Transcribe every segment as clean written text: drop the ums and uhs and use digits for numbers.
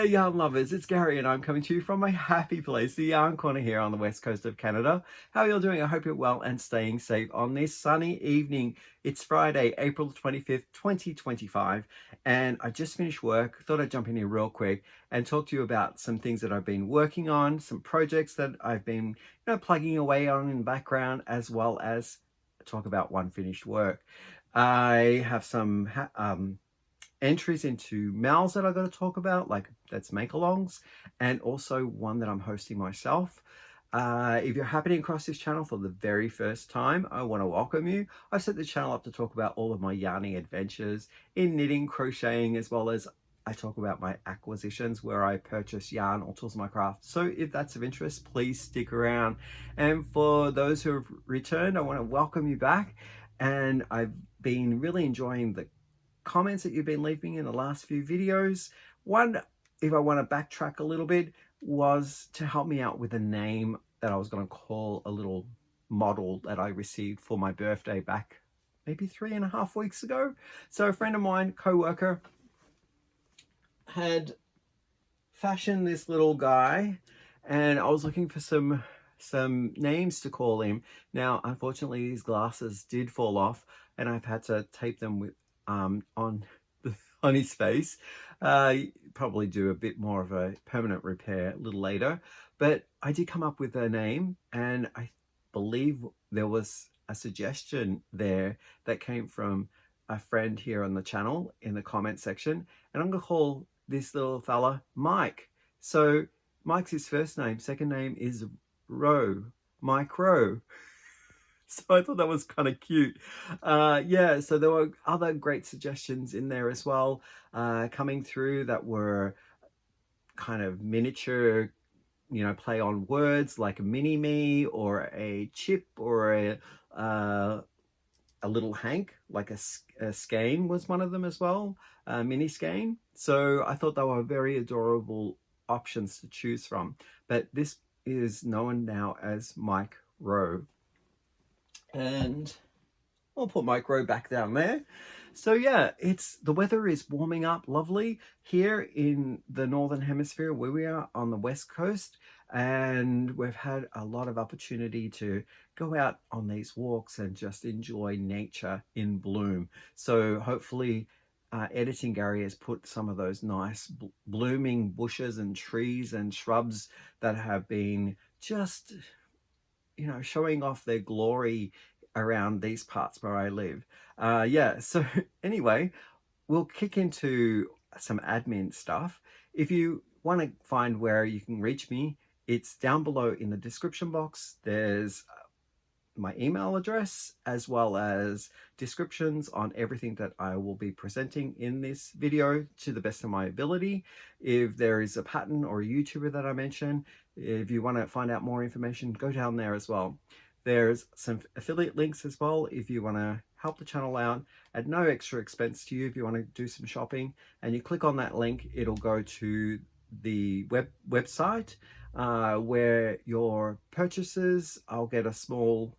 yarn lovers, it's Gary and I'm coming to you from my happy place, the Yarn Corner here on the west coast of Canada. How are you all doing? I hope you're well and staying safe on this sunny evening. It's Friday, April 25th, 2025, and I just finished work. Thought I'd jump in here real quick and talk to you about some things that I've been working on, some projects that I've been plugging away on in the background, as well as talk about one finished work. I have some entries into Mals that I've got to talk about, like that's Makealongs, and also one that I'm hosting myself. If you're happening across this channel for the very first time, I want to welcome you. I've set the channel up to talk about all of my yarning adventures in knitting, crocheting, as well as I talk about my acquisitions where I purchase yarn or tools of my craft. So if that's of interest, please stick around. And for those who have returned, I want to welcome you back. And I've been really enjoying the comments that you've been leaving in the last few videos. One, if I want to backtrack a little bit, was to help me out with a name that I was going to call a little model that I received for my birthday back maybe 3.5 weeks ago. So a friend of mine, co-worker, had fashioned this little guy, and I was looking for some names to call him. Now, unfortunately, these glasses did fall off, and I've had to tape them with on his face. Probably do a bit more of a permanent repair a little later, but I did come up with a name, and I believe there was a suggestion there that came from a friend here on the channel in the comment section, and I'm gonna call this little fella Mike. So Mike's his first name, second name is Rowe, Mike Rowe. So I thought that was kind of cute. Yeah, so there were other great suggestions in there as well, coming through that were kind of miniature, play on words, like a mini-me or a chip or a little Hank, like a skein was one of them as well, a mini skein. So I thought they were very adorable options to choose from. But this is known now as Mike Rowe. And I'll put Mike Rowe back down there. So yeah, the weather is warming up lovely here in the Northern Hemisphere where we are on the West Coast. And we've had a lot of opportunity to go out on these walks and just enjoy nature in bloom. So hopefully Editing Gary has put some of those nice blooming bushes and trees and shrubs that have been just showing off their glory around these parts where I live. Yeah, so anyway, we'll kick into some admin stuff. If you want to find where you can reach me, it's down below in the description box. There's my email address, as well as descriptions on everything that I will be presenting in this video to the best of my ability. If there is a pattern or a YouTuber that I mention, if you want to find out more information, go down there as well. There's some affiliate links as well if you want to help the channel out at no extra expense to you. If you want to do some shopping and you click on that link, it'll go to the website where your purchases, I'll get a small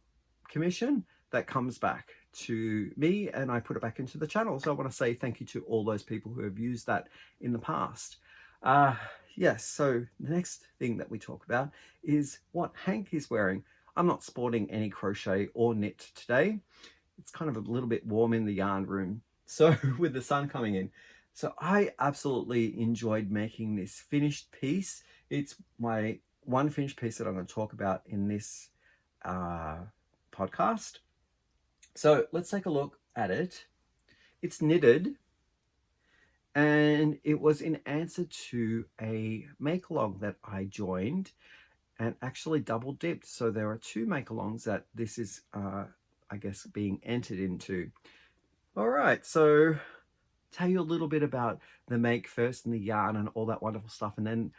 commission that comes back to me and I put it back into the channel. So I want to say thank you to all those people who have used that in the past. Yes, so the next thing that we talk about is what Hank is wearing. I'm not sporting any crochet or knit today. It's kind of a little bit warm in the yarn room, so with the sun coming in. So I absolutely enjoyed making this finished piece. It's my one finished piece that I'm going to talk about in this podcast. So let's take a look at it. It's knitted, and it was in answer to a Makealong that I joined and actually double dipped. So there are two Makealongs that this is, I guess, being entered into. All right, so tell you a little bit about the make first and the yarn and all that wonderful stuff, and then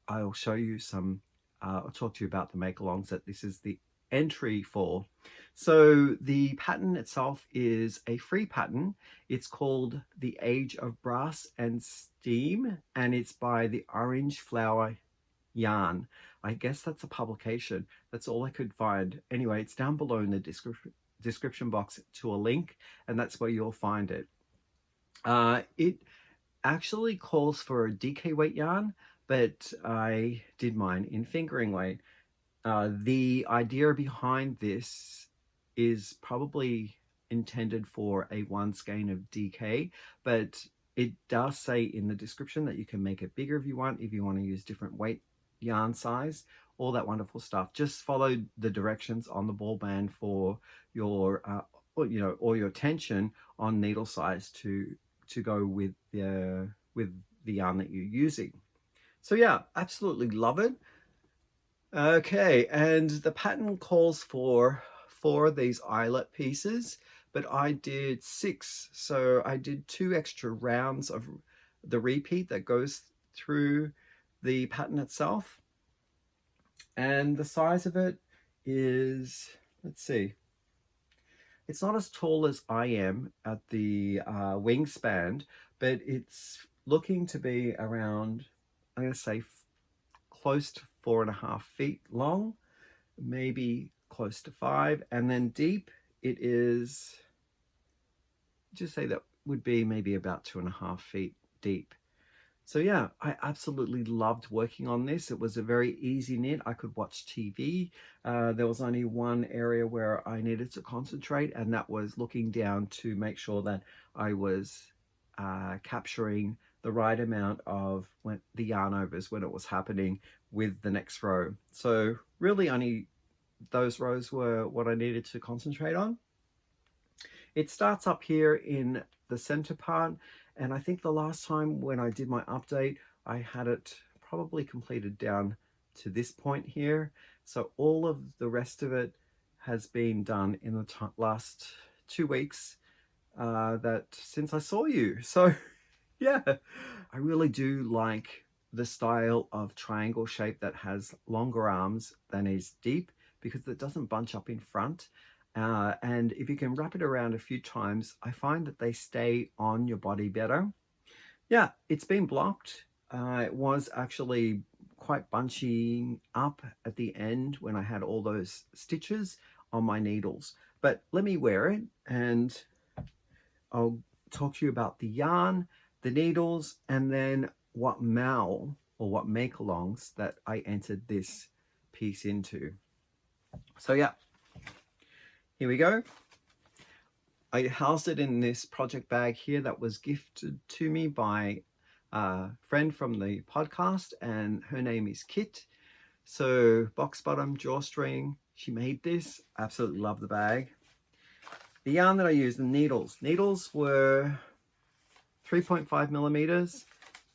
I'll show you some, I'll talk to you about the Makealongs that this is the entry for. So the pattern itself is a free pattern. It's called The Age of Brass and Steam, and it's by the Orange Flower Yarn. I guess that's a publication. That's all I could find. Anyway, it's down below in the description box to a link, and that's where you'll find it. It actually calls for a DK weight yarn, but I did mine in fingering weight. The idea behind this is probably intended for a 1 skein of DK, but it does say in the description that you can make it bigger if you want to use different weight yarn size, all that wonderful stuff. Just follow the directions on the ball band for your or your tension on needle size to go with the yarn that you're using. So yeah, absolutely love it. Okay, and the pattern calls for 4 of these eyelet pieces, but I did 6, so I did 2 extra rounds of the repeat that goes through the pattern itself. And the size of it is, let's see, it's not as tall as I am at the wingspan, but it's looking to be around, I'm going to say close to 4.5 feet long, maybe close to 5, and then deep it is, just say that would be maybe about 2.5 feet deep. So yeah, I absolutely loved working on this. It was a very easy knit. I could watch TV. There was only one area where I needed to concentrate, and that was looking down to make sure that I was capturing the right amount of the yarn overs when it was happening with the next row. So really only those rows were what I needed to concentrate on. It starts up here in the center part, and I think the last time when I did my update, I had it probably completed down to this point here. So all of the rest of it has been done in the last 2 weeks that since I saw you. So yeah, I really do like the style of triangle shape that has longer arms than is deep, because it doesn't bunch up in front. And if you can wrap it around a few times, I find that they stay on your body better. Yeah, it's been blocked. It was actually quite bunching up at the end when I had all those stitches on my needles. But let me wear it and I'll talk to you about the yarn, the needles, and then what mal or what make-alongs that I entered this piece into. So yeah, here we go. I housed it in this project bag here that was gifted to me by a friend from the podcast, and her name is Kit. So box bottom, drawstring, she made this. Absolutely love the bag. The yarn that I used, the needles. Needles were 3.5 millimeters.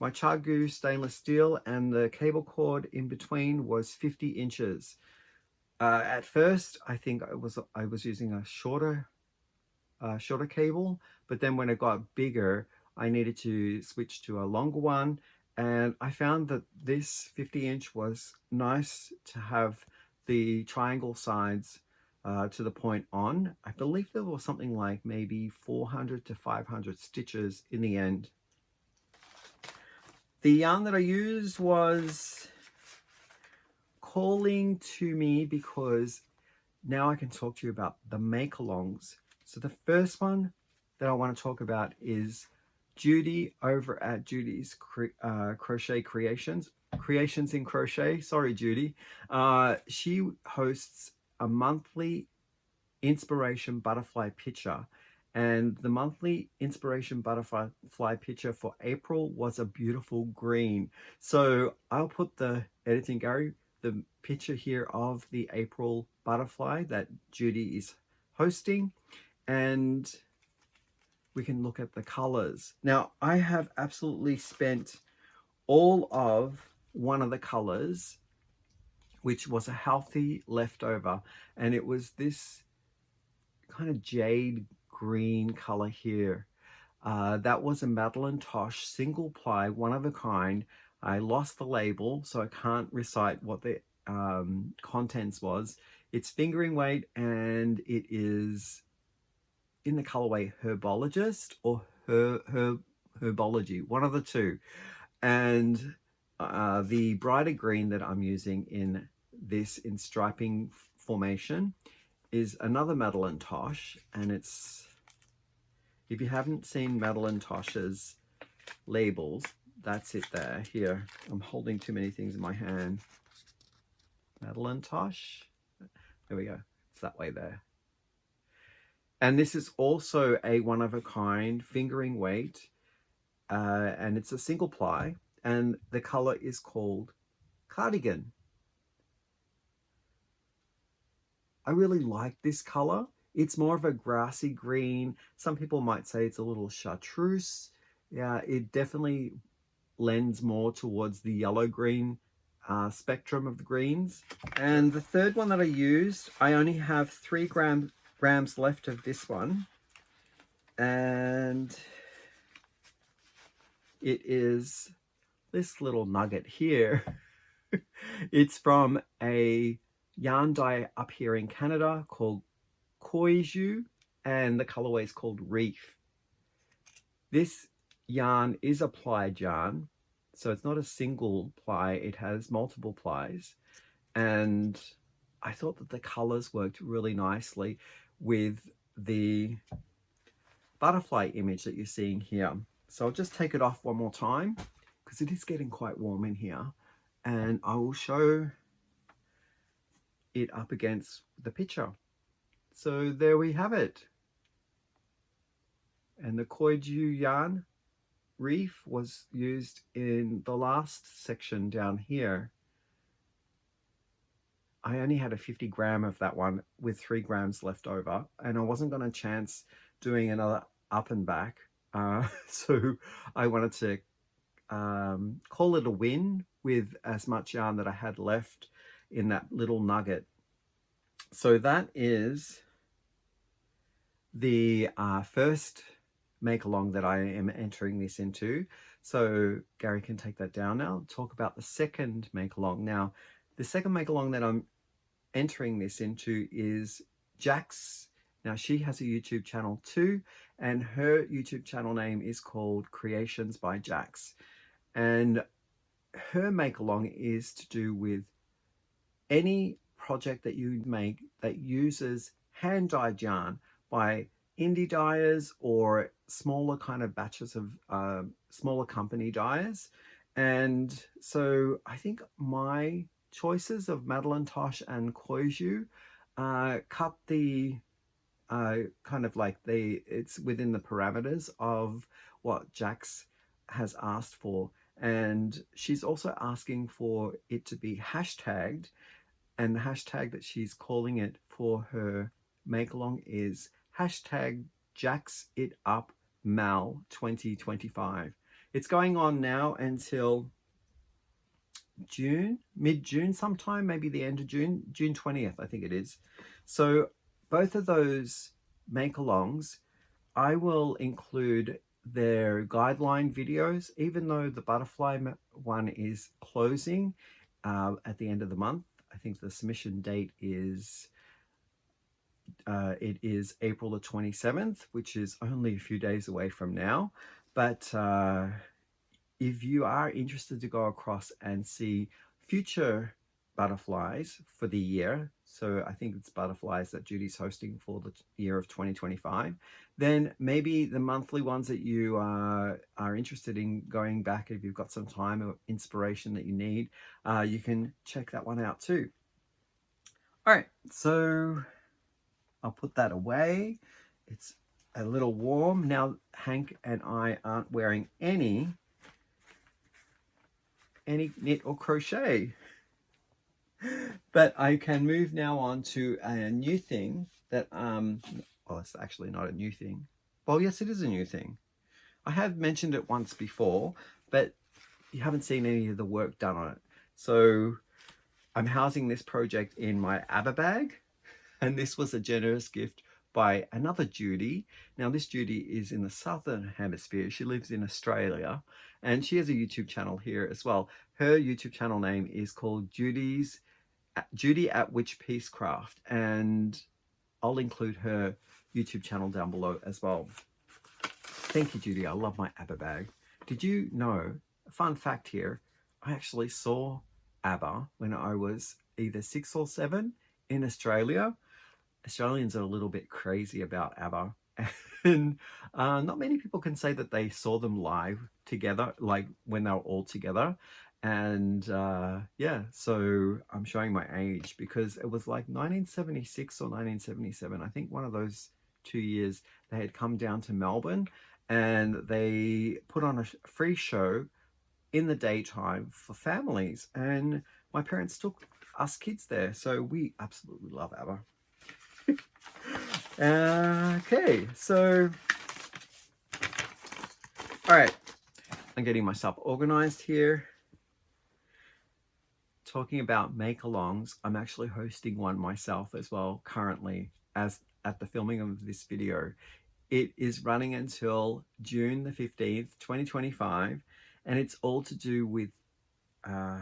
My Chargu stainless steel, and the cable cord in between was 50 inches. At first, I think I was using a shorter cable, but then when it got bigger, I needed to switch to a longer one, and I found that this 50-inch was nice to have the triangle sides to the point on. I believe there was something like maybe 400 to 500 stitches in the end. The yarn that I used was calling to me because now I can talk to you about the make-alongs. So the first one that I want to talk about is Judy over at Judy's Crochet Creations in Crochet. Sorry, Judy. She hosts a monthly inspiration butterfly picture, and the monthly inspiration butterfly picture for April was a beautiful green. So I'll put the editing gallery, the picture here of the April butterfly that Judy is hosting, and we can look at the colors. Now, I have absolutely spent all of one of the colors, which was a healthy leftover, and it was this kind of jade green color here. That was a Madeline Tosh single ply, one of a kind. I lost the label, so I can't recite what the contents was. It's fingering weight, and it is in the colorway Herbologist or Herbology, one of the two. And the brighter green that I'm using in this in striping formation is another Madeline Tosh, and it's, if you haven't seen Madeline Tosh's labels. That's it there. Here, I'm holding too many things in my hand. Makealong. There we go. It's that way there. And this is also a one-of-a-kind fingering weight, and it's a single ply, and the color is called Cardigan. I really like this color. It's more of a grassy green. Some people might say it's a little chartreuse. Yeah, it definitely lends more towards the yellow-green spectrum of the greens. And the third one that I used, I only have 3 grams left of this one. And it is this little nugget here. It's from a yarn dye up here in Canada called Koiju, and the colorway is called Reef. This yarn is a plied yarn, so it's not a single ply, it has multiple plies, and I thought that the colors worked really nicely with the butterfly image that you're seeing here. So I'll just take it off one more time because it is getting quite warm in here, and I will show it up against the picture. So there we have it. And the Koiju yarn Reef was used in the last section down here. I only had a 50 gram of that one with 3 grams left over, and I wasn't going to chance doing another up and back. So I wanted to call it a win with as much yarn that I had left in that little nugget. So that is the first Makealong that I am entering this into. So Gary can take that down now. Talk about the second Makealong. Now, the second Makealong that I'm entering this into is Jax. Now, she has a YouTube channel too, and her YouTube channel name is called Creations by Jax. And her Makealong is to do with any project that you make that uses hand-dyed yarn by indie dyers or smaller kind of batches of smaller company dyers. And so I think my choices of Makealong and Koiju cut the kind of like it's within the parameters of what Jax has asked for. And she's also asking for it to be hashtagged, and the hashtag that she's calling it for her Makealong is hashtag JaxItUpMal 2025. It's going on now until June, mid-June sometime, maybe the end of June, June 20th, I think it is. So both of those Makealongs, I will include their guideline videos, even though the butterfly one is closing at the end of the month. I think the submission date is it is April the 27th, which is only a few days away from now. But if you are interested to go across and see future butterflies for the year, so I think it's butterflies that Judy's hosting for the year of 2025, then maybe the monthly ones that you are interested in going back, if you've got some time or inspiration that you need, you can check that one out too. All right, so I'll put that away. It's a little warm. Now Hank and I aren't wearing any knit or crochet. But I can move now on to a new thing that, well, it's actually not a new thing. Well, yes, it is a new thing. I have mentioned it once before, but you haven't seen any of the work done on it. So I'm housing this project in my ABBA bag, and this was a generous gift by another Judy. Now, this Judy is in the Southern Hemisphere. She lives in Australia, and she has a YouTube channel here as well. Her YouTube channel name is called Judy at Which Piececraft, and I'll include her YouTube channel down below as well. Thank you, Judy. I love my ABBA bag. Did you know, a fun fact here, I actually saw ABBA when I was either 6 or 7 in Australia. Australians are a little bit crazy about ABBA, And not many people can say that they saw them live together, like when they were all together. And yeah, so I'm showing my age because it was like 1976 or 1977. I think one of those 2 years they had come down to Melbourne and they put on a free show in the daytime for families. And my parents took us kids there. So we absolutely love ABBA. Okay, so, all right, I'm getting myself organized here. Talking about make-alongs, I'm actually hosting one myself as well currently as at the filming of this video. It is running until June the 15th, 2025, and it's all to do with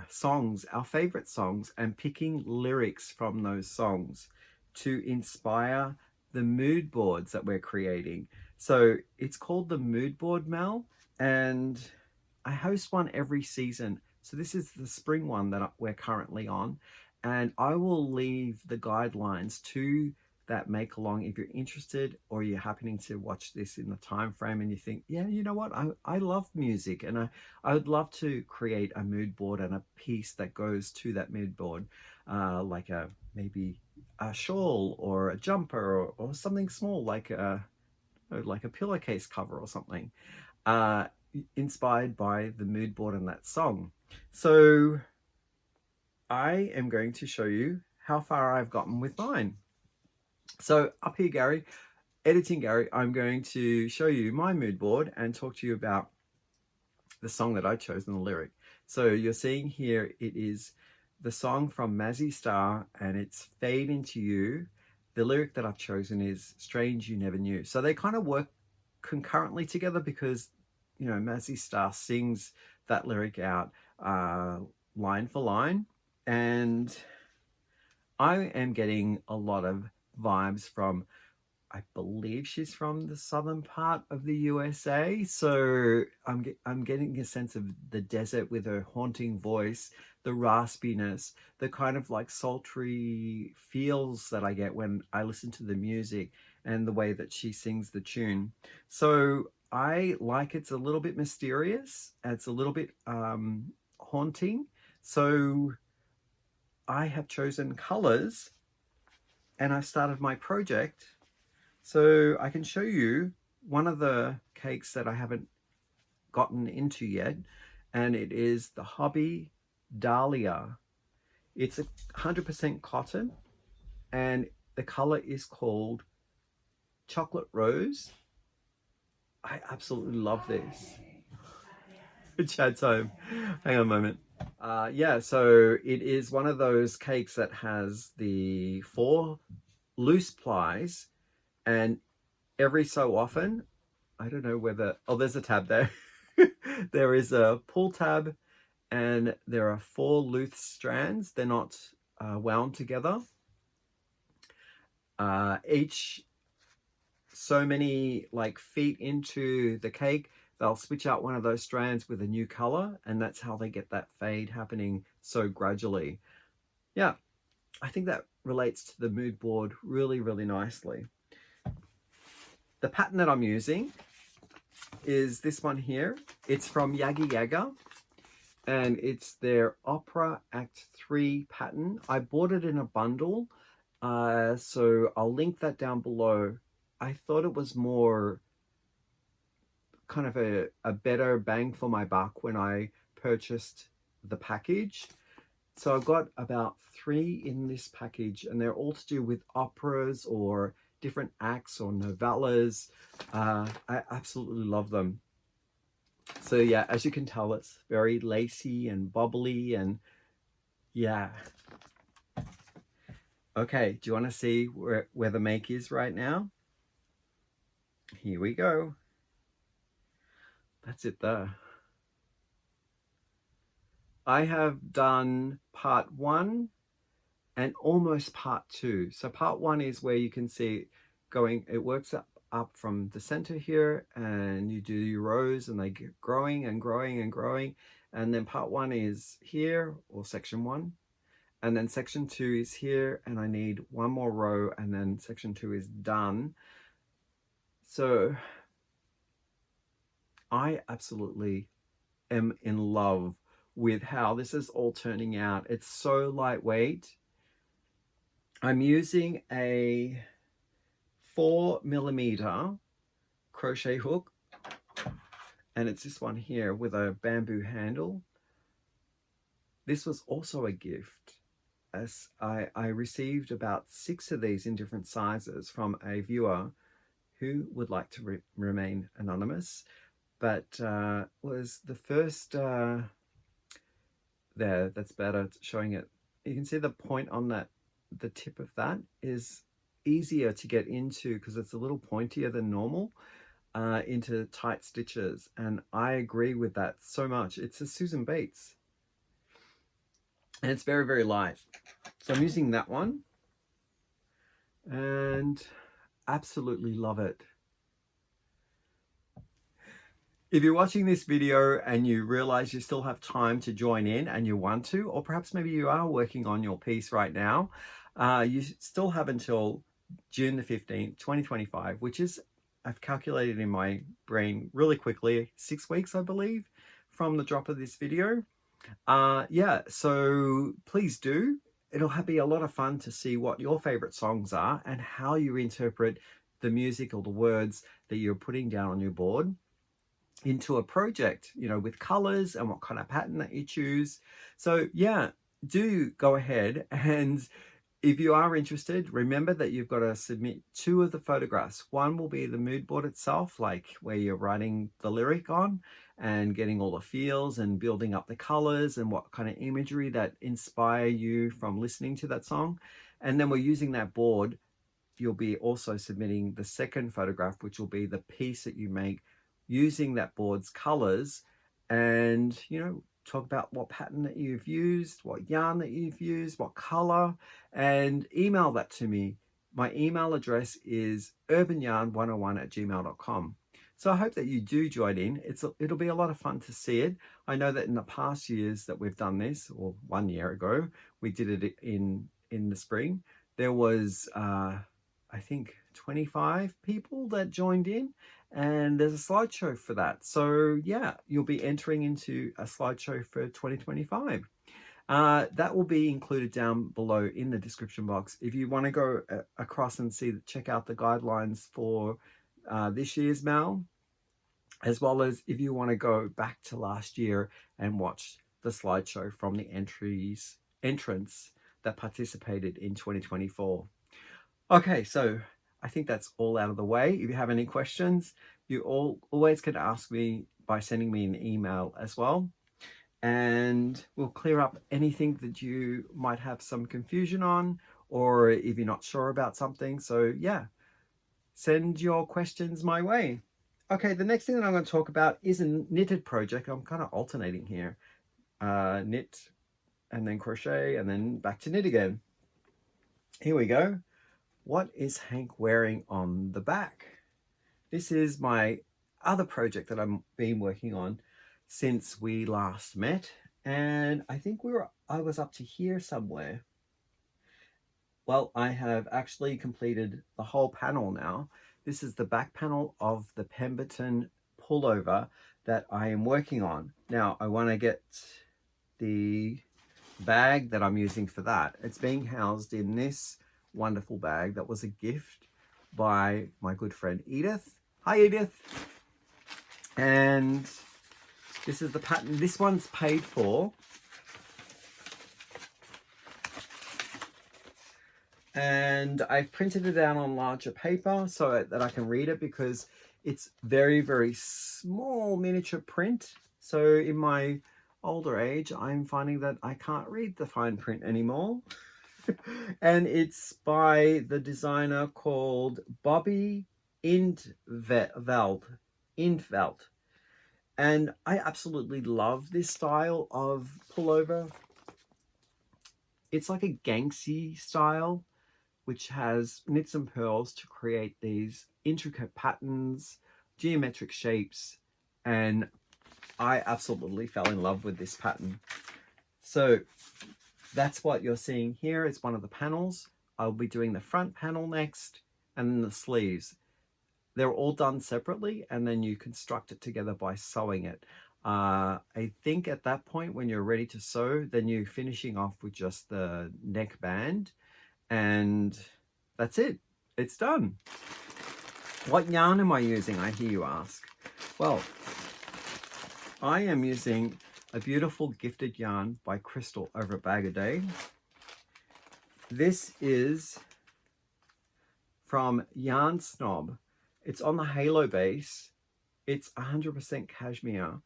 songs, our favorite songs, and picking lyrics from those songs to inspire the mood boards that we're creating. So it's called the Mood Board, Mel, and I host one every season. So this is the spring one that we're currently on, and I will leave the guidelines to that make along if you're interested, or you're happening to watch this in the time frame and you think, yeah, you know what, I love music and I would love to create a mood board and a piece that goes to that mood board, like maybe a shawl or a jumper or something small like a pillowcase cover or something, inspired by the mood board and that song. So I am going to show you how far I've gotten with mine. So up here, Gary, editing Gary, I'm going to show you my mood board and talk to you about the song that I chose and the lyric. So you're seeing here, it is the song from Mazzy Star and it's Fade Into You. The lyric that I've chosen is Strange You Never Knew. So they kind of work concurrently together because, you know, Mazzy Star sings that lyric out line for line. And I am getting a lot of vibes from, I believe she's from the southern part of the USA. So I'm getting a sense of the desert with her haunting voice, the raspiness, the kind of like sultry feels that I get when I listen to the music and the way that she sings the tune. So I like it's a little bit mysterious. It's a little bit haunting. So I have chosen colors and I started my project. So I can show you one of the cakes that I haven't gotten into yet, and it is the Hobby Dahlia. It's 100% cotton, and the color is called Chocolate Rose. I absolutely love this. Chad's home. Hang on a moment. Yeah, so it is one of those cakes that has the 4 loose plies, and every so often, I don't know whether, oh, there's a tab there. There is a pull tab and there are 4 loose strands. They're not wound together. Each so many like feet into the cake, they'll switch out one of those strands with a new color, and that's how they get that fade happening so gradually. Yeah, I think that relates to the mood board really, really nicely. The pattern that I'm using is this one here. It's from Yaggy Yaga, and it's their Opera Act 3 pattern. I bought it in a bundle, so I'll link that down below. I thought it was more kind of a better bang for my buck when I purchased the package. So I've got about 3 in this package, and they're all to do with operas or different acts or novellas. I absolutely love them. So yeah, as you can tell, it's very lacy and bubbly, and yeah. Okay, do you want to see where the make is right now? Here we go. That's it there. I have done part 1 and almost part 2. So part 1 is where you can see going, it works up from the center here, and you do your rows and they get growing and growing and growing. And then part 1 is here, or section 1. And then section 2 is here, and I need 1 more row, and then section 2 is done. So I absolutely am in love with how this is all turning out. It's so lightweight. I'm using a 4mm crochet hook, and it's this one here with a bamboo handle. This was also a gift, as I received about 6 of these in different sizes from a viewer who would like to remain anonymous, but was the first there, that's better, showing it. You can see the point on that, the tip of that is easier to get into because it's a little pointier than normal, into tight stitches, and I agree with that so much. It's a Susan Bates and it's very, very light. So I'm using that one and absolutely love it. If you're watching this video and you realize you still have time to join in and you want to, or perhaps maybe you are working on your piece right now, you still have until June the 15th, 2025, which is, I've calculated in my brain really quickly, 6 weeks, I believe, from the drop of this video. Yeah, so please do. It'll be a lot of fun to see what your favorite songs are and how you interpret the music or the words that you're putting down on your board into a project, you know, with colors and what kind of pattern that you choose. So yeah, do go ahead, and if you are interested, remember that you've got to submit 2 of the photographs. One will be the mood board itself, like where you're writing the lyric on and getting all the feels and building up the colors and what kind of imagery that inspire you from listening to that song. And then we're using that board. You'll be also submitting the second photograph, which will be the piece that you make using that board's colors, and, you know, talk about what pattern that you've used, what yarn that you've used, what color, and email that to me. My email address is urbanyarn101@gmail.com. So I hope that you do join in. It'll be a lot of fun to see it. I know that in the past years that we've done this, or 1 year ago, we did it in the spring. There was, I think, 25 people that joined in, and there's a slideshow for that. So yeah, you'll be entering into a slideshow for 2025. That will be included down below in the description box. If you want to go across and check out the guidelines for this year's Mal, as well as if you want to go back to last year and watch the slideshow from the entrants that participated in 2024. Okay, so I think that's all out of the way. If you have any questions, you always can ask me by sending me an email as well, and we'll clear up anything that you might have some confusion on, or if you're not sure about something. So yeah, send your questions my way. Okay, the next thing that I'm going to talk about is a knitted project. I'm kind of alternating here. Knit and then crochet and then back to knit again. Here we go. What is Hank wearing on the back? This is my other project that I've been working on since we last met, and I think I was up to here somewhere. Well, I have actually completed the whole panel now. This is the back panel of the Pemberton pullover that I am working on. Now, I want to get the bag that I'm using for that. It's being housed in this wonderful bag that was a gift by my good friend Edith. Hi Edith. And this is the pattern. This one's paid for, and I've printed it out on larger paper so that I can read it, because it's very, very small miniature print. So in my older age, I'm finding that I can't read the fine print anymore. And it's by the designer called Bobby Indveld. And I absolutely love this style of pullover. It's like a Ganxi style, which has knits and pearls to create these intricate patterns, geometric shapes, and I absolutely fell in love with this pattern. So that's what you're seeing here. It's one of the panels. I'll be doing the front panel next, and then the sleeves. they're all done separately, and then you construct it together by sewing it. I think at that point when you're ready to sew, then you're finishing off with just the neck band, and that's it. It's done. What yarn am I using, I hear you ask? Well, I am using a beautiful gifted yarn by Crystal over at Bag a Day. This is from Yarn Snob. It's on the halo base. It's 100% cashmere,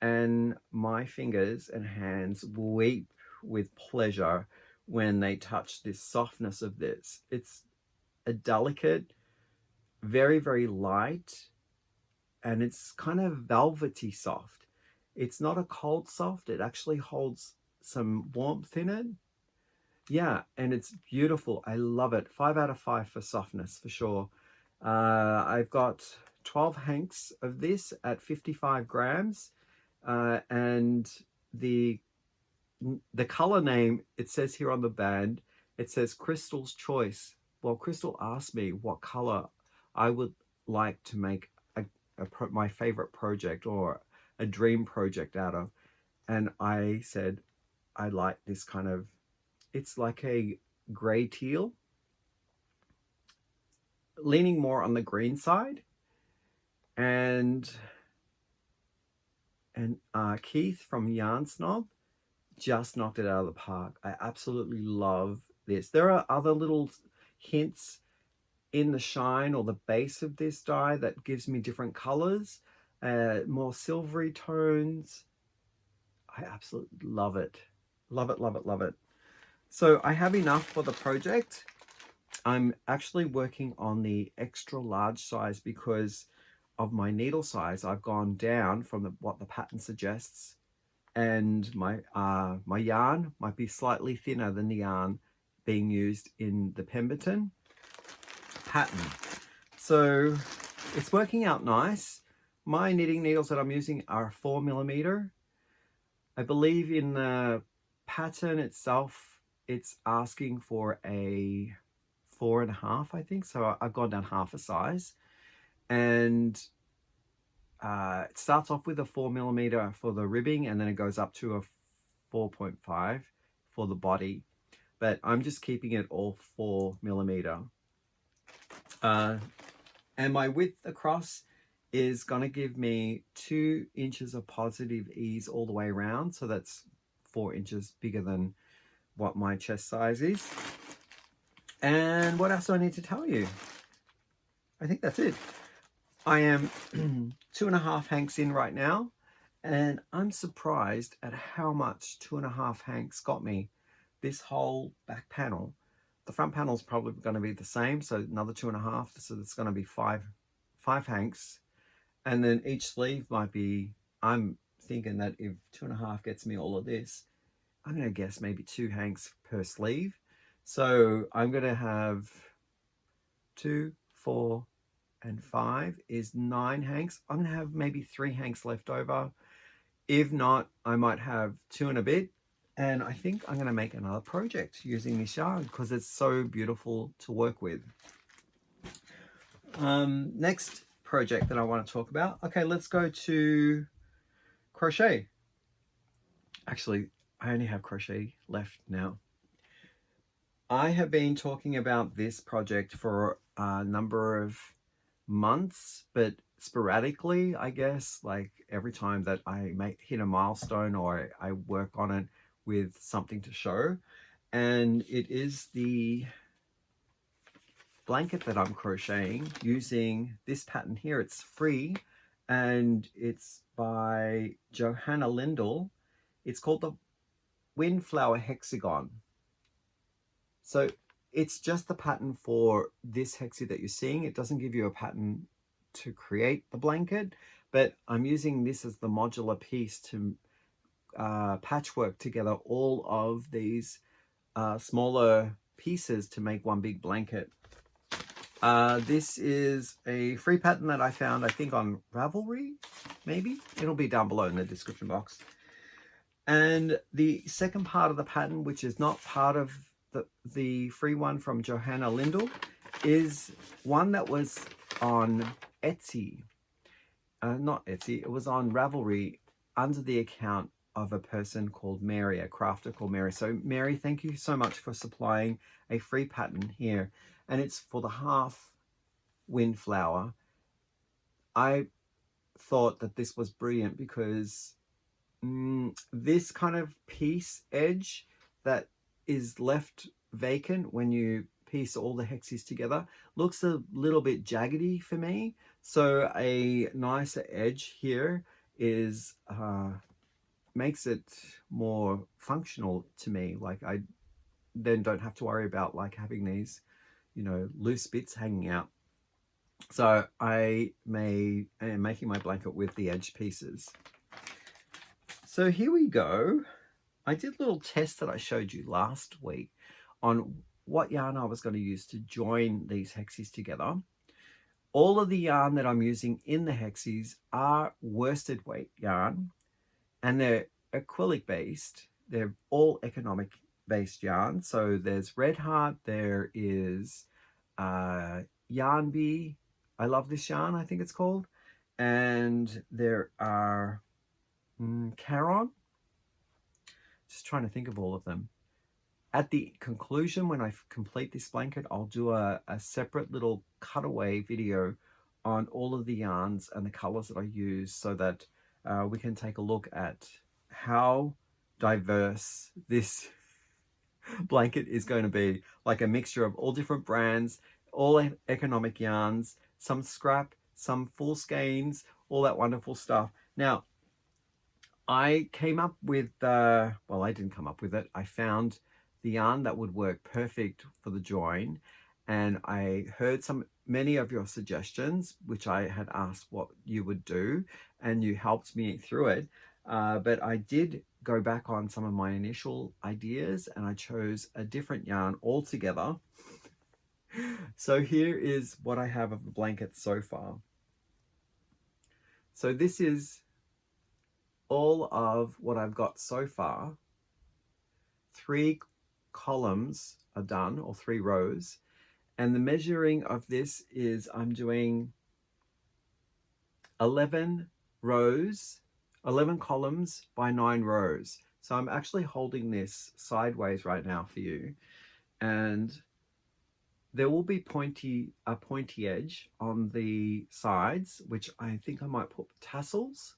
and my fingers and hands weep with pleasure when they touch this softness of this. It's a delicate, very, very light, and it's kind of velvety soft. It's not a cold soft. It actually holds some warmth in it. Yeah, and it's beautiful. I love it. 5 out of 5 for softness, for sure. I've got 12 hanks of this at 55 grams. And the color name, it says here on the band, it says Crystal's Choice. Well, Crystal asked me what color I would like to make my favorite project or a dream project out of. And I said, I like this kind of, it's like a gray teal, leaning more on the green side. And Keith from Yarn Snob just knocked it out of the park. I absolutely love this. There are other little hints in the shine or the base of this dye that gives me different colors, more silvery tones. I absolutely love it. Love it, love it, love it. So I have enough for the project. I'm actually working on the extra large size because of my needle size. I've gone down from what the pattern suggests, and my yarn might be slightly thinner than the yarn being used in the Pemberton pattern. So it's working out nice. My knitting needles that I'm using are 4mm. I believe in the pattern itself, it's asking for a 4.5, I think. So I've gone down half a size. And it starts off with a 4mm for the ribbing, and then it goes up to a 4.5 for the body. But I'm just keeping it all 4mm. And my width across is going to give me 2 inches of positive ease all the way around. So that's 4 inches bigger than what my chest size is. And what else do I need to tell you? I think that's it. I am 2.5 hanks in right now, and I'm surprised at how much 2.5 hanks got me. This whole back panel, the front panel is probably going to be the same, so another 2.5, so it's going to be five hanks. And then each sleeve might be, I'm thinking that if 2.5 gets me all of this, I'm going to guess maybe 2 hanks per sleeve. So I'm going to have 2, 4, and 5 is 9 hanks. I'm going to have maybe 3 hanks left over. If not, I might have 2 and a bit. And I think I'm going to make another project using this yarn because it's so beautiful to work with. Next project that I want to talk about. Okay, let's go to crochet. Actually, I only have crochet left now. I have been talking about this project for a number of months, but sporadically, I guess, like every time that I hit a milestone or I work on it with something to show. And it is the blanket that I'm crocheting using this pattern here. It's free and it's by Johanna Lindell. It's called the Windflower Hexagon. So it's just the pattern for this hexie that you're seeing. It doesn't give you a pattern to create the blanket, but I'm using this as the modular piece to patchwork together all of these smaller pieces to make one big blanket. This is a free pattern that I found, I think, on Ravelry, maybe. It'll be down below in the description box. And the second part of the pattern, which is not part of the free one from Johanna Lindell, is one that was on Etsy. Not Etsy, it was on Ravelry under the account of a person called Mary, a crafter called Mary. So Mary, thank you so much for supplying a free pattern here. And it's for the half wind flower. I thought that this was brilliant because this kind of piece edge that is left vacant when you piece all the hexes together looks a little bit jaggedy for me. So a nicer edge here is makes it more functional to me. Like I then don't have to worry about like having these, you know, loose bits hanging out. So I am making my blanket with the edge pieces. So here we go. I did a little test that I showed you last week on what yarn I was going to use to join these hexes together. All of the yarn that I'm using in the hexes are worsted weight yarn, and they're acrylic based. They're all economic based yarn. So there's Red Heart, there is Yarn Bee. I love this yarn, I think it's called. And there are Caron. Just trying to think of all of them. At the conclusion, when I complete this blanket, I'll do a separate little cutaway video on all of the yarns and the colors that I use so that we can take a look at how diverse this blanket is going to be. Like a mixture of all different brands, all economic yarns, some scrap, some full skeins, all that wonderful stuff. Now, I came up with, well, I didn't come up with it. I found the yarn that would work perfect for the join. And I heard many of your suggestions, which I had asked what you would do, and you helped me through it. But I did go back on some of my initial ideas and I chose a different yarn altogether. So here is what I have of the blanket so far. So this is all of what I've got so far. 3 columns are done, or 3 rows. And the measuring of this is I'm doing 11 rows, 11 columns by 9 rows. So I'm actually holding this sideways right now for you. And there will be a pointy edge on the sides, which I think I might put tassels.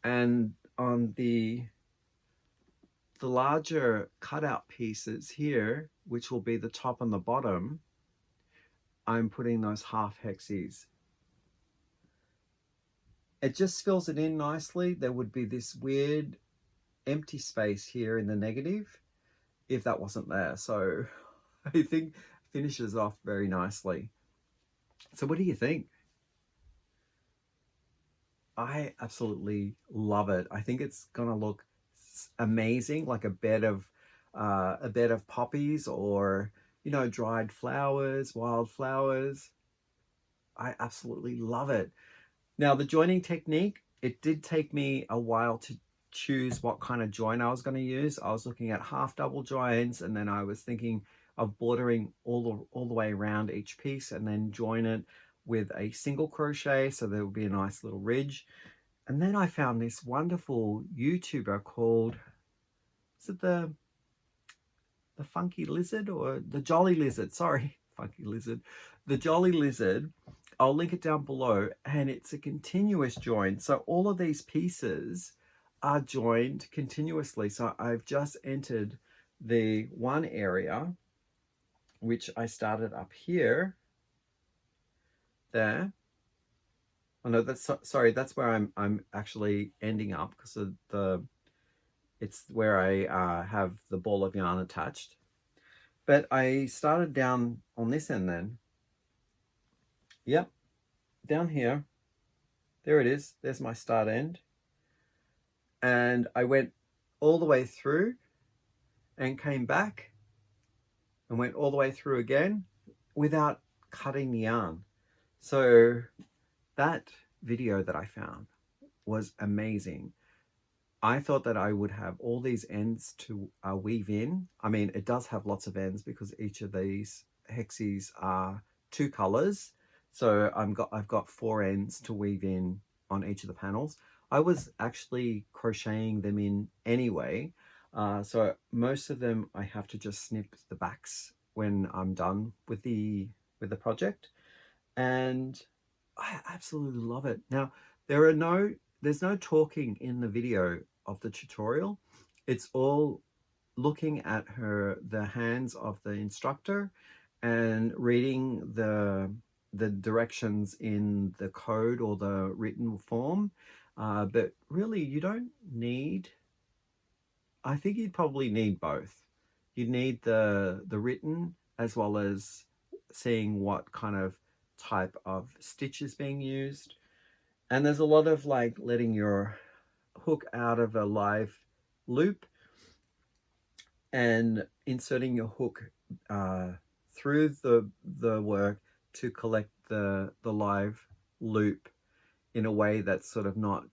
And on the larger cutout pieces here, which will be the top and the bottom, I'm putting those half hexes. It just fills it in nicely. There would be this weird empty space here in the negative if that wasn't there. So I think finishes off very nicely. So what do you think? I absolutely love it. I think it's gonna look amazing, like a bed of poppies, or, you know, dried flowers, wild flowers. I absolutely love it. Now the joining technique, it did take me a while to choose what kind of join I was going to use. I was looking at half double joins, and then I was thinking of bordering all the way around each piece and then join it with a single crochet, so there will be a nice little ridge. And then I found this wonderful YouTuber called, is it the Funky Lizard or the Jolly Lizard? Sorry, Funky Lizard. The Jolly Lizard. I'll link it down below, and it's a continuous join. So all of these pieces are joined continuously. So I've just entered the one area, which I started up here, there. Oh no, that's sorry, that's where I'm actually ending up, because of it's where I have the ball of yarn attached. But I started down on this end then. Yep, down here. There it is. There's my start end. And I went all the way through and came back and went all the way through again without cutting the yarn. So that video that I found was amazing. I thought that I would have all these ends to weave in. I mean, it does have lots of ends because each of these hexes are 2 colors, So I've got 4 ends to weave in on each of the panels. I was actually crocheting them in anyway, so most of them I have to just snip the backs when I'm done with the project, and I absolutely love it. Now there's no talking in the video of the tutorial. It's all looking at the hands of the instructor and reading the directions in the code or the written form, but really you don't need, I think you'd probably need both. You need the written as well as seeing what kind of type of stitch is being used. And there's a lot of like letting your hook out of a live loop and inserting your hook through the work to collect the live loop in a way that's sort of not,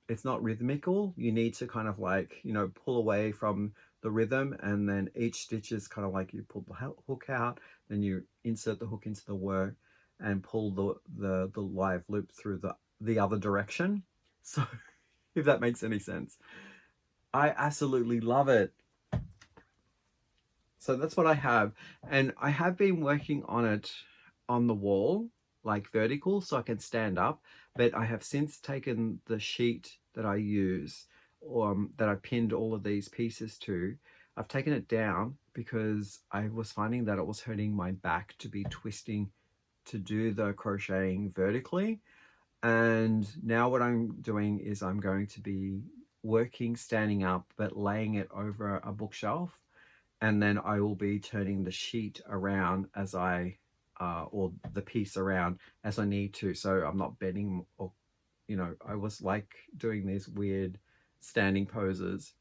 it's not rhythmical. You need to kind of like, you know, pull away from the rhythm, and then each stitch is kind of like you pull the hook out, then you insert the hook into the work and pull the live loop through the other direction. So if that makes any sense. I absolutely love it. So that's what I have, and I have been working on it on the wall, like vertical, so I can stand up, but I have since taken the sheet that I use, that I pinned all of these pieces to, I've taken it down because I was finding that it was hurting my back to be twisting to do the crocheting vertically. And now what I'm doing is I'm going to be working standing up, but laying it over a bookshelf, and then I will be turning the sheet around as I, or the piece around as I need to. So I'm not bending, or, you know, I was like doing these weird standing poses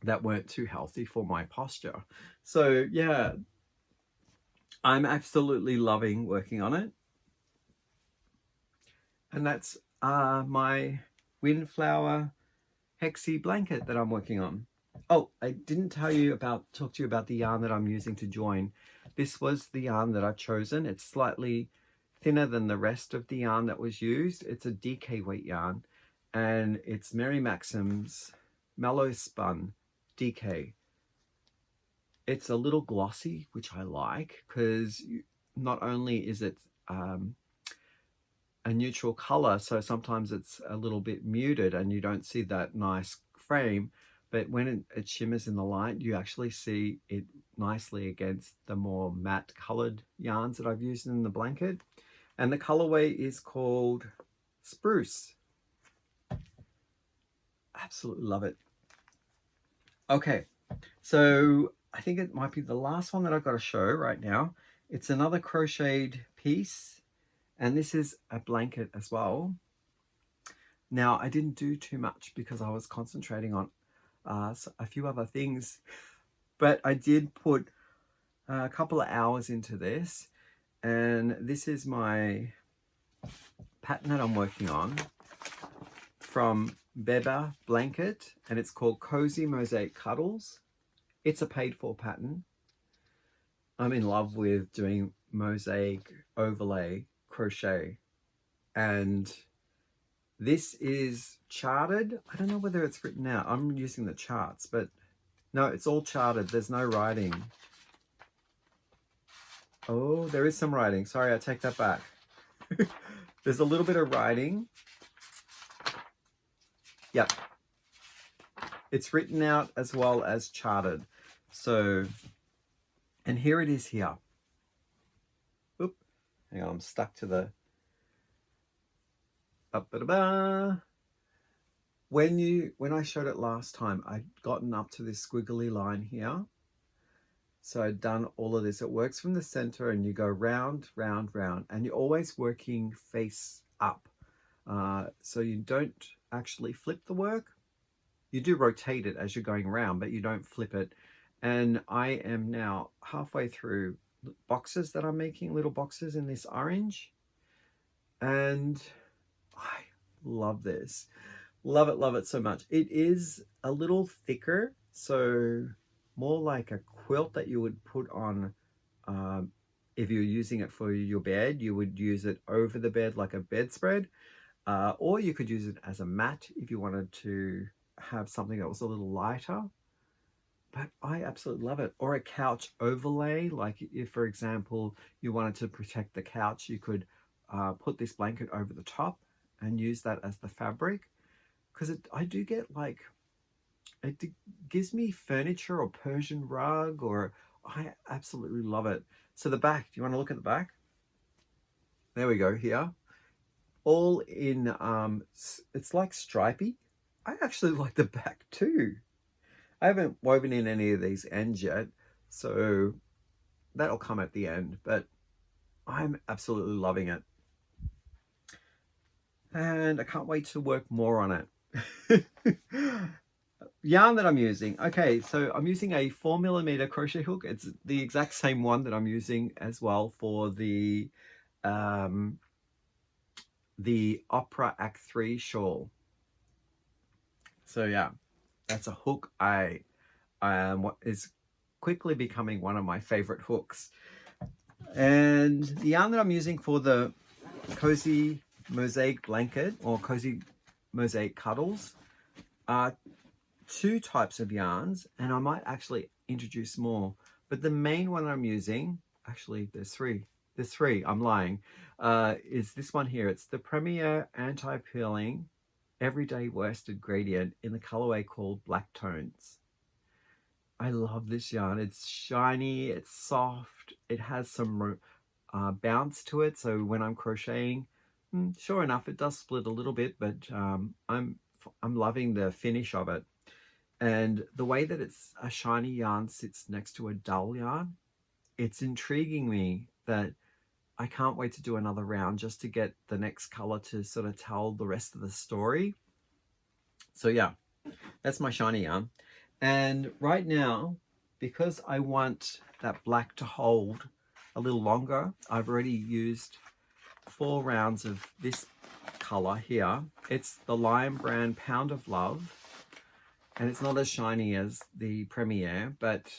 that weren't too healthy for my posture. So yeah, I'm absolutely loving working on it. And that's my windflower hexy blanket that I'm working on. Oh, I didn't talk to you about the yarn that I'm using to join. This was the yarn that I've chosen. It's slightly thinner than the rest of the yarn that was used. It's a DK weight yarn, and it's Mary Maxim's Mellow Spun DK. It's a little glossy, which I like, because not only is it a neutral color, so sometimes it's a little bit muted and you don't see that nice frame, but when it shimmers in the light, you actually see it nicely against the more matte colored yarns that I've used in the blanket. And the colorway is called Spruce. Absolutely love it. Okay, so I think it might be the last one that I've got to show right now. It's another crocheted piece, and this is a blanket as well. Now, I didn't do too much because I was concentrating on a few other things, but I did put a couple of hours into this, and this is my pattern that I'm working on from Beba Blanket, and it's called Cozy Mosaic Cuddles. It's a paid for pattern. I'm in love with doing mosaic overlay crochet, and this is charted. I don't know whether it's written out. I'm using the charts, but no, it's all charted. There's no writing. Oh, there is some writing. Sorry, I take that back. There's a little bit of writing. Yep. It's written out as well as charted. So, and here it is here. Oop, hang on, I'm stuck to the when I showed it last time, I'd gotten up to this squiggly line here. So I'd done all of this. It works from the center and you go round, round, round, and you're always working face up. So you don't actually flip the work. You do rotate it as you're going around, but you don't flip it. And I am now halfway through boxes that I'm making, little boxes in this orange. And I love this. Love it so much. It is a little thicker, so more like a quilt that you would put on if you're using it for your bed, you would use it over the bed like a bedspread, or you could use it as a mat if you wanted to have something that was a little lighter. But I absolutely love it. Or a couch overlay, like if, for example, you wanted to protect the couch, you could put this blanket over the top and use that as the fabric. Because I do get like, it gives me furniture or Persian rug, or I absolutely love it. So the back, do you want to look at the back? There we go here. All in, it's like stripy. I actually like the back too. I haven't woven in any of these ends yet, so that'll come at the end, but I'm absolutely loving it. And I can't wait to work more on it. Yarn that I'm using. Okay, so I'm using a 4mm crochet hook. It's the exact same one that I'm using as well for the Opera Act 3 shawl. So yeah, that's a hook what is quickly becoming one of my favorite hooks. And the yarn that I'm using for the Cozy Mosaic blanket or Cozy Mosaic cuddles are 2 types of yarns, and I might actually introduce more, but the main one I'm using, actually there's three, I'm lying, is this one here. It's the Premier Anti-Peeling Everyday Worsted Gradient in the colorway called Black Tones. I love this yarn. It's shiny, it's soft, it has some bounce to it, so when I'm crocheting, sure enough, it does split a little bit, but I'm loving the finish of it. And the way that it's a shiny yarn sits next to a dull yarn, it's intriguing me that I can't wait to do another round just to get the next color to sort of tell the rest of the story. So yeah, that's my shiny yarn. And right now, because I want that black to hold a little longer, I've already used 4 rounds of this color here. It's the Lion Brand Pound of Love. And it's not as shiny as the Premier, but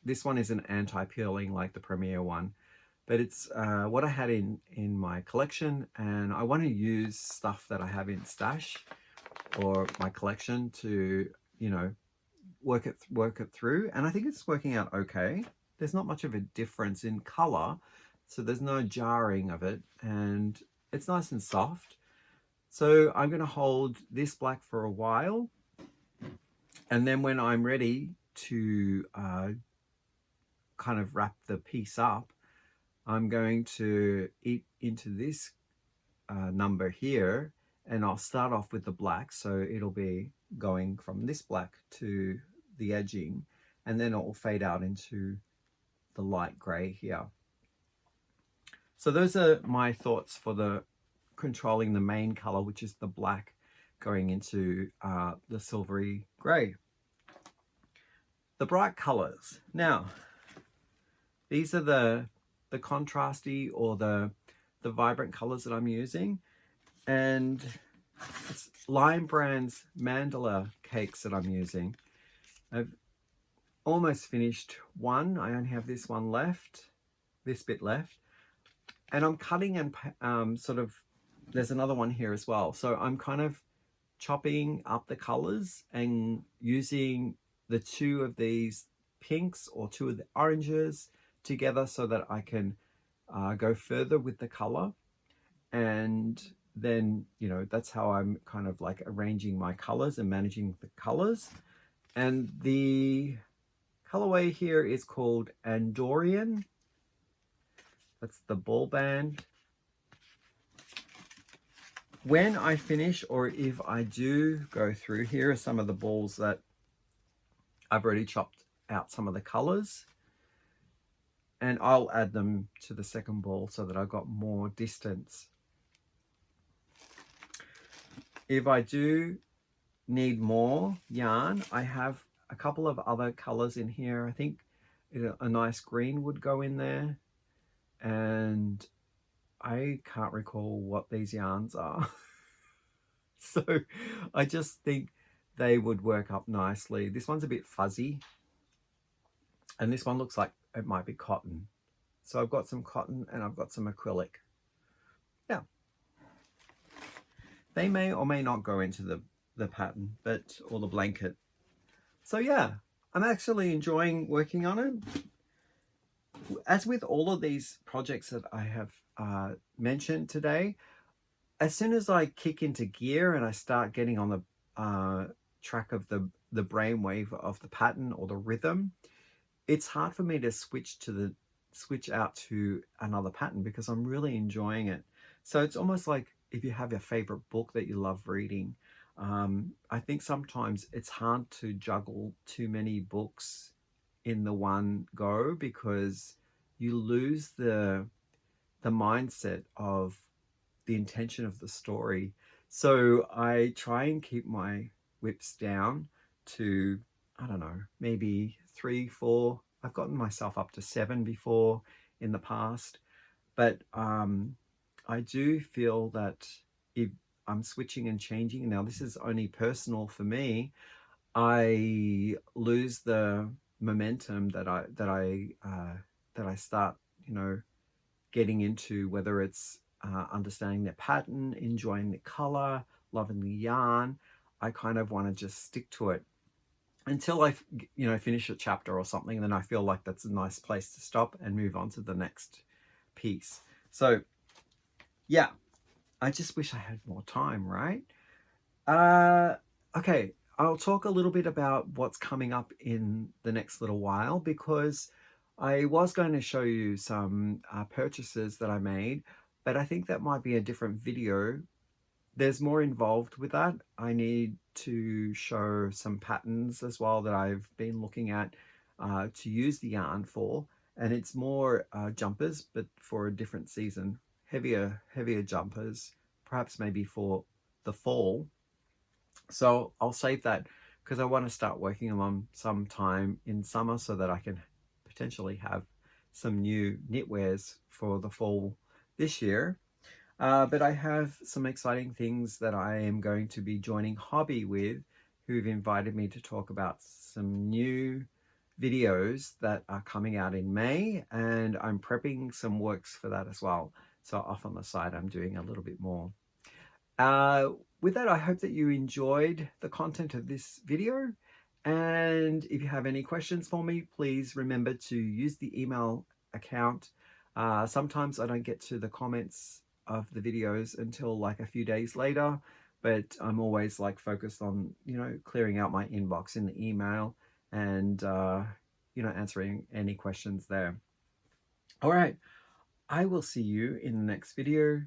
this one isn't anti-peeling like the Premier one. But it's what I had in my collection, and I want to use stuff that I have in stash or my collection to, you know, work it through. And I think it's working out okay. There's not much of a difference in color, so there's no jarring of it, and it's nice and soft. So I'm going to hold this black for a while. And then when I'm ready to kind of wrap the piece up, I'm going to eat into this number here, and I'll start off with the black. So it'll be going from this black to the edging, and then it will fade out into the light gray here. So those are my thoughts for the controlling the main color, which is the black, going into the silvery gray. The bright colors. Now, these are the contrasty or the vibrant colors that I'm using, and it's Lion Brand's mandala cakes that I'm using. I've almost finished one. I only have this one left, this bit left, and I'm cutting and sort of, there's another one here as well. So I'm kind of chopping up the colors and using the 2 of these pinks or 2 of the oranges together so that I can go further with the color. And then, you know, that's how I'm kind of like arranging my colors and managing the colors. And the colorway here is called Andorian. That's the ball band. When I finish, or if I do go through, here are some of the balls that I've already chopped out some of the colors, and I'll add them to the second ball so that I've got more distance. If I do need more yarn, I have a couple of other colors in here. I think a nice green would go in there, and I can't recall what these yarns are. So I just think they would work up nicely. This one's a bit fuzzy, and this one looks like it might be cotton. So I've got some cotton and I've got some acrylic. Yeah. They may or may not go into the pattern, or the blanket. So yeah, I'm actually enjoying working on it. As with all of these projects that I have mentioned today, as soon as I kick into gear and I start getting on the track of the brainwave of the pattern or the rhythm, it's hard for me to switch out to another pattern because I'm really enjoying it. So it's almost like if you have your favorite book that you love reading. I think sometimes it's hard to juggle too many books in the one go because you lose the mindset of the intention of the story. So I try and keep my WIPs down to, I don't know, maybe 3, 4. I've gotten myself up to 7 before in the past, but I do feel that if I'm switching and changing, now this is only personal for me, I lose the momentum that I start, getting into, whether it's understanding the pattern, enjoying the color, loving the yarn. I kind of want to just stick to it until I, finish a chapter or something. Then I feel like that's a nice place to stop and move on to the next piece. So yeah, I just wish I had more time, right? Okay, I'll talk a little bit about what's coming up in the next little while, because I was going to show you some purchases that I made, but I think that might be a different video. There's more involved with that. I need to show some patterns as well that I've been looking at to use the yarn for, and it's more jumpers, but for a different season. Heavier jumpers, perhaps maybe for the fall. So I'll save that because I want to start working on them sometime in summer so that I can potentially have some new knitwears for the fall this year. But I have some exciting things that I am going to be joining Hobby with, who've invited me to talk about some new videos that are coming out in May, and I'm prepping some works for that as well. So off on the side, I'm doing a little bit more. With that, I hope that you enjoyed the content of this video. And if you have any questions for me, please remember to use the email account. Sometimes I don't get to the comments of the videos until like a few days later, but I'm always like focused on, clearing out my inbox in the email and, answering any questions there. All right. I will see you in the next video.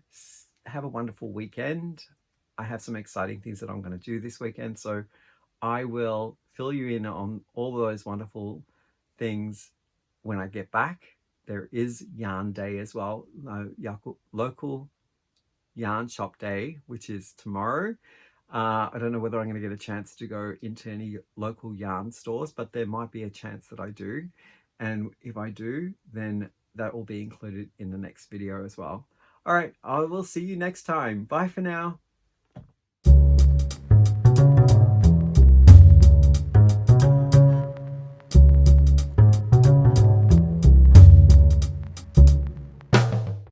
Have a wonderful weekend. I have some exciting things that I'm going to do this weekend, so I will fill you in on all those wonderful things when I get back. There is Yarn Day as well, local yarn shop day, which is tomorrow. I don't know whether I'm going to get a chance to go into any local yarn stores, but there might be a chance that I do. And if I do, then that will be included in the next video as well. All right, I will see you next time. Bye for now.